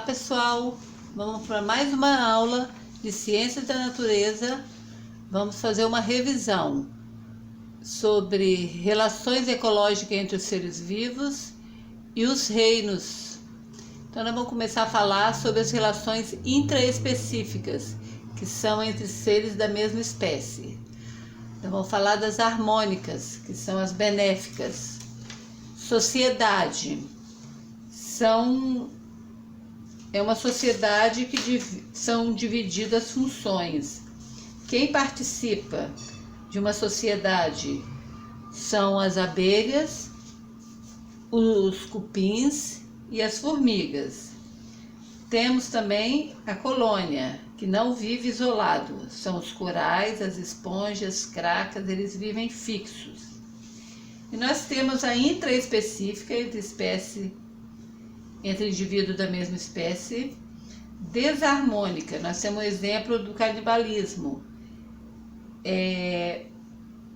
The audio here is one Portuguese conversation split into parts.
Olá pessoal, vamos para mais uma aula de Ciências da Natureza. Vamos fazer uma revisão sobre relações ecológicas entre os seres vivos e os reinos. Então nós vamos começar a falar sobre as relações intraespecíficas, que são entre seres da mesma espécie. Então vamos falar das harmônicas, que são as benéficas. Sociedade é uma sociedade que são divididas funções. Quem participa de uma sociedade são as abelhas, os cupins e as formigas. Temos também a colônia, que não vive isolado. São os corais, as esponjas, cracas, eles vivem fixos. E nós temos a intraespecífica entre indivíduos da mesma espécie. Desarmônica, nós temos um exemplo do canibalismo,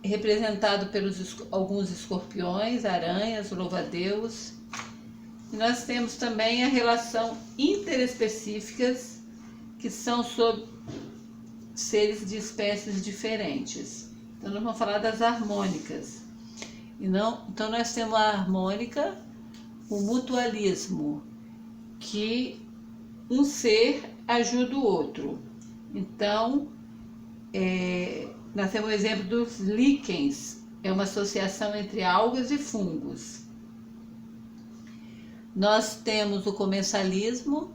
representado pelos alguns escorpiões, aranhas, louva-a-Deus. E nós temos também a relação interespecíficas, que são sobre seres de espécies diferentes. Então nós vamos falar das harmônicas. Então nós temos a harmônica, o mutualismo, que um ser ajuda o outro. Então, nós temos o exemplo dos líquens, é uma associação entre algas e fungos. Nós temos o comensalismo.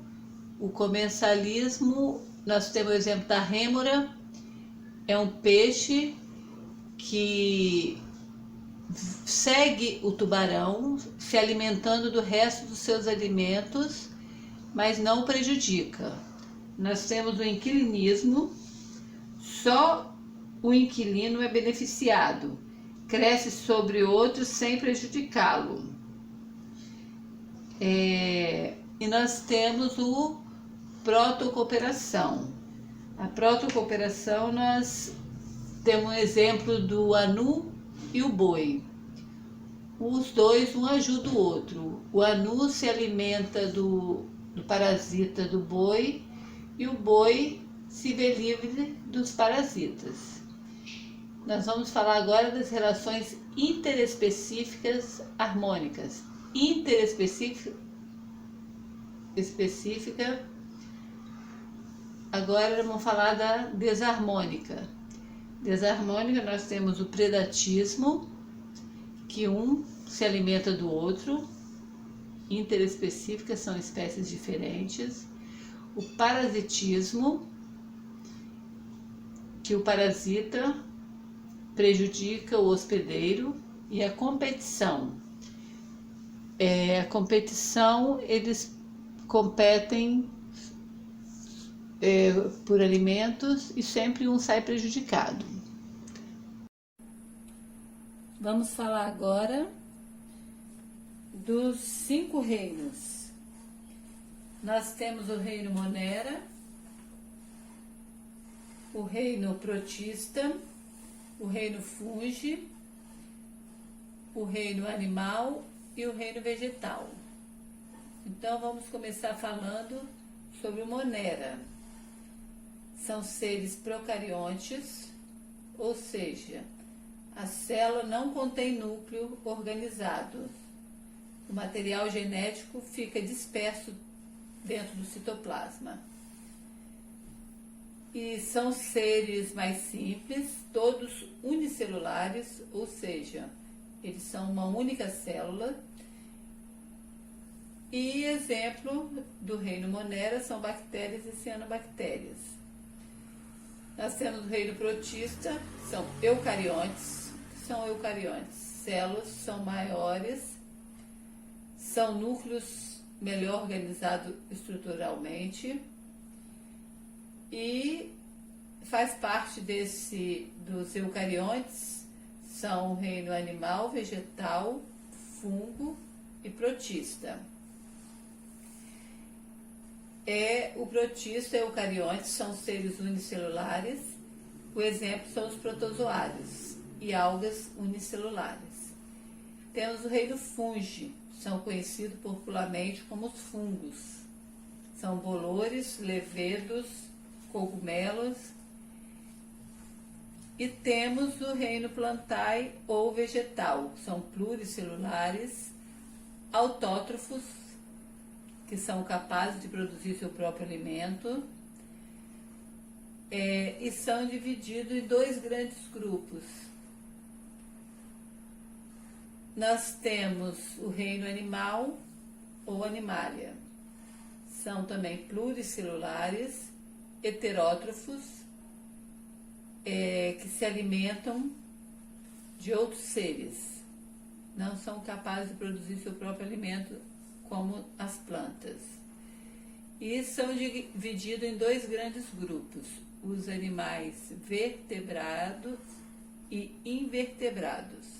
Nós temos o exemplo da rêmora, é um peixe que segue o tubarão, se alimentando do resto dos seus alimentos, mas não o prejudica. Nós temos o inquilinismo, só o inquilino é beneficiado, cresce sobre outro sem prejudicá-lo. E nós temos o protocooperação. A protocooperação, nós temos um exemplo do anu e o boi. Os dois, um ajuda o outro. O anu se alimenta do parasita do boi e o boi se vê livre dos parasitas. Nós vamos falar agora das relações interespecíficas harmônicas. Interespecífica. Agora vamos falar da desarmônica. Desarmônica, nós temos o predatismo, que um se alimenta do outro. Interespecíficas são espécies diferentes. O parasitismo, que o parasita prejudica o hospedeiro. E a competição. Eles competem por alimentos e sempre um sai prejudicado. Vamos falar agora dos 5 reinos. Nós temos o reino Monera, o reino Protista, o reino Fungi, o reino Animal e o reino Vegetal. Então vamos começar falando sobre o Monera. São seres procariontes, ou seja, a célula não contém núcleo organizado. O material genético fica disperso dentro do citoplasma. E são seres mais simples, todos unicelulares, ou seja, eles são uma única célula. E exemplo do reino Monera são bactérias e cianobactérias. Nós temos o reino Protista, são eucariontes. Células são maiores, são núcleos melhor organizados estruturalmente e faz parte dos eucariontes, são o reino animal, vegetal, fungo e protista. O protista e eucariontes são seres unicelulares. O exemplo são os protozoários e algas unicelulares. Temos o reino fungi, são conhecidos popularmente como os fungos. São bolores, levedos, cogumelos. E temos o reino plantae ou vegetal, são pluricelulares, autótrofos, que são capazes de produzir seu próprio alimento, e são divididos em dois grandes grupos. Nós temos o reino animal ou animalia. São também pluricelulares, heterótrofos, que se alimentam de outros seres. Não são capazes de produzir seu próprio alimento como as plantas. E são divididos em dois grandes grupos, os animais vertebrados e invertebrados.